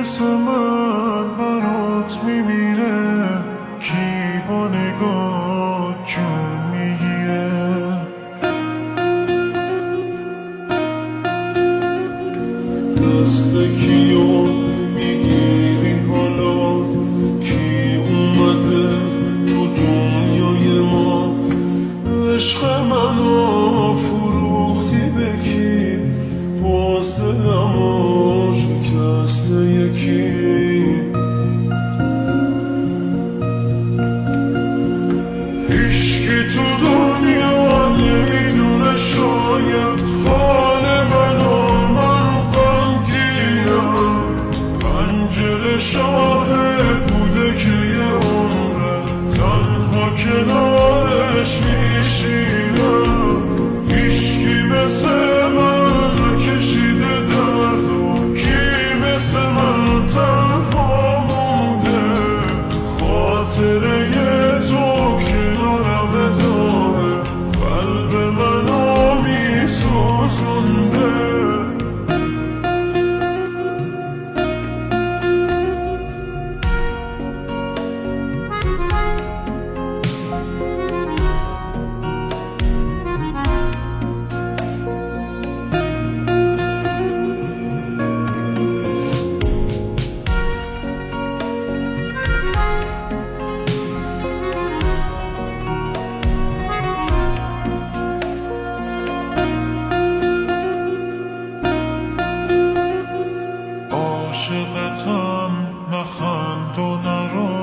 مثل من برات میمیره، کی با نگاه جون میگیره. دست کیو میگیری حالا، کی اومده تو دنیای ما؟ عشق منو فروختی به کی؟ بازدلمو شکست یکی. هیچکی تو دنیا نمیدونه شاید حال منو، من غمگینم. پنجره شاهد بوده که یه عمره تنها کنارش میشینم. هیچکی مثل من نکشیده درد و کی مثل من تنها مونده. خاطره تو کنارم داره، قلب منو میسوزونده. عاشقتم، نخند و نرو.